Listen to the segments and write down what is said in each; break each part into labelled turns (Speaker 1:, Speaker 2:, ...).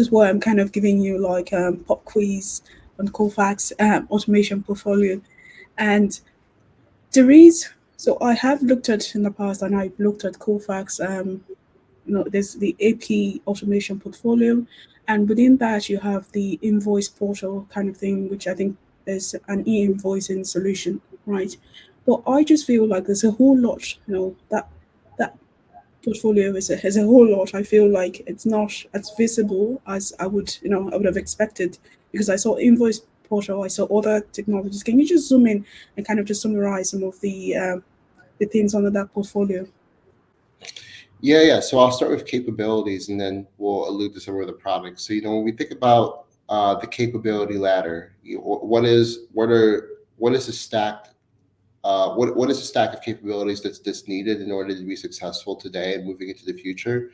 Speaker 1: is why I'm kind of giving you like pop quiz on Kofax automation portfolio. And there is, so I have looked at in the past, and I've looked at Kofax. There's the AP automation portfolio, and within that you have the invoice portal kind of thing, which I think is an e-invoicing solution, right? But I just feel like there's a whole lot, that portfolio is a whole lot. I feel like it's not as visible as I would have expected, because I saw invoice portal, I saw other technologies. Can you just zoom in and kind of just summarize some of the things under that portfolio?
Speaker 2: Yeah. So I'll start with capabilities, and then we'll allude to some of the products. So when we think about the capability ladder, what is the stack? What is the stack of capabilities that's needed in order to be successful today and moving into the future?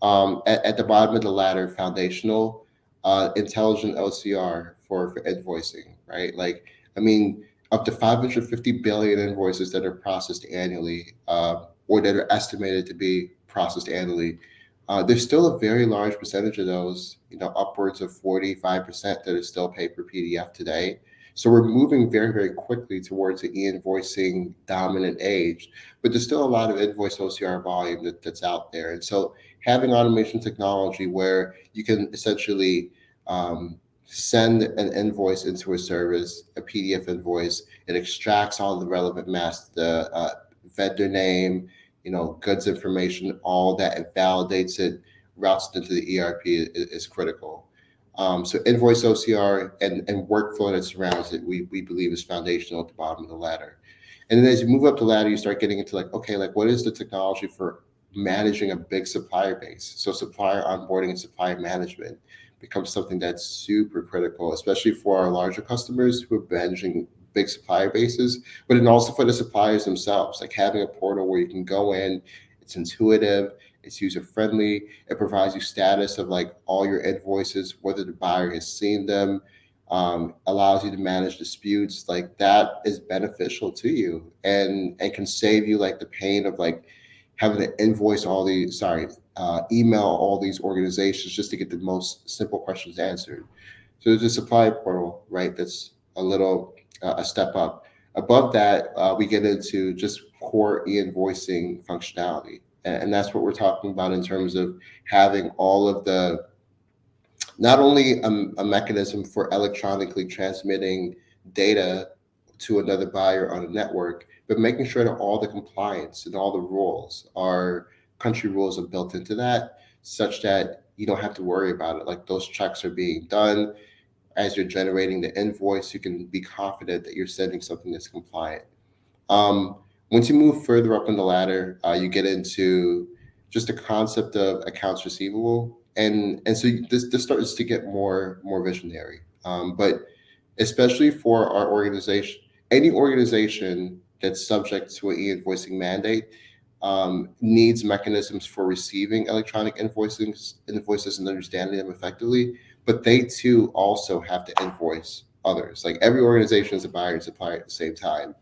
Speaker 2: At the bottom of the ladder, foundational, intelligent OCR for invoicing, right? Like, I mean, up to 550 billion invoices that are processed annually, or that are estimated to be processed annually. There's still a very large percentage of those, upwards of 45% that are still paper PDF today. So we're moving very, very quickly towards the e-invoicing dominant age, but there's still a lot of invoice OCR volume that's out there. And so having automation technology where you can essentially send an invoice into a service, a PDF invoice, it extracts all the relevant mass, the vendor name, goods information, all that, it validates it, routes it into the ERP is critical. So invoice OCR and workflow that surrounds it, we believe is foundational at the bottom of the ladder. And then as you move up the ladder, you start getting into what is the technology for managing a big supplier base? So supplier onboarding and supplier management becomes something that's super critical, especially for our larger customers who are managing big supplier bases, but then also for the suppliers themselves, like having a portal where you can go in, it's intuitive, it's user friendly, it provides you status of like all your invoices, whether the buyer has seen them, allows you to manage disputes. Like that is beneficial to you and can save you like the pain of like having to email all these organizations just to get the most simple questions answered. So there's a supply portal, right? That's a step up. Above that, we get into just core e-invoicing functionality. And that's what we're talking about in terms of having all of not only a mechanism for electronically transmitting data to another buyer on a network, but making sure that all the compliance and all the rules, country rules are built into that, such that you don't have to worry about it. Like those checks are being done as you're generating the invoice. You can be confident that you're sending something that's compliant. Once you move further up in the ladder, you get into just the concept of accounts receivable, and so this starts to get more visionary. But especially for our organization, any organization that's subject to an e-invoicing mandate needs mechanisms for receiving electronic invoices and understanding them effectively. But they too also have to invoice others. Like every organization is a buyer and supplier at the same time.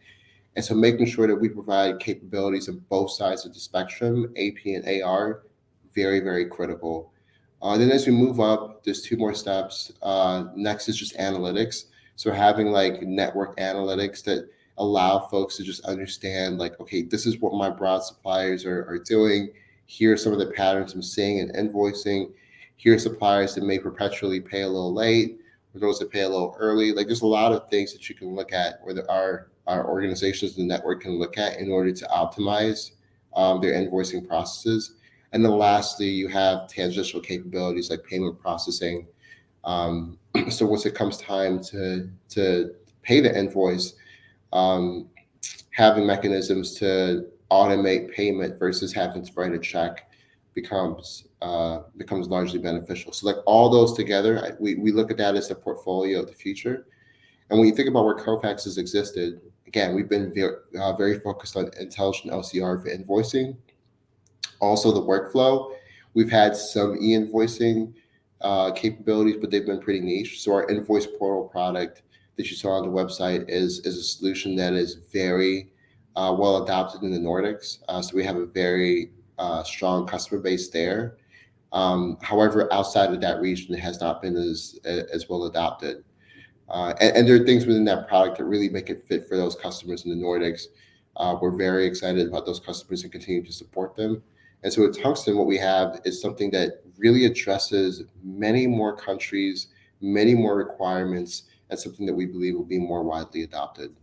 Speaker 2: And so making sure that we provide capabilities on both sides of the spectrum, AP and AR, very, very critical. Then as we move up, there's two more steps. Next is just analytics. So having like network analytics that allow folks to just understand like, okay, this is what my broad suppliers are doing. Here are some of the patterns I'm seeing in invoicing. Here are suppliers that may perpetually pay a little late, or those that pay a little early. Like there's a lot of things that you can look at, or that our organizations in the network can look at in order to optimize their invoicing processes. And then lastly, you have tangential capabilities like payment processing. So once it comes time to pay the invoice, having mechanisms to automate payment versus having to write a check becomes largely beneficial. So like all those together, we look at that as the portfolio of the future. And when you think about where Kofax has existed, again, we've been very focused on intelligent OCR for invoicing. Also the workflow, we've had some e-invoicing capabilities, but they've been pretty niche. So our invoice portal product that you saw on the website is a solution that is very well adopted in the Nordics. So we have a very strong customer base there. However, outside of that region, it has not been as well adopted. And there are things within that product that really make it fit for those customers in the Nordics. We're very excited about those customers and continue to support them. And so with Tungsten, what we have is something that really addresses many more countries, many more requirements, and something that we believe will be more widely adopted.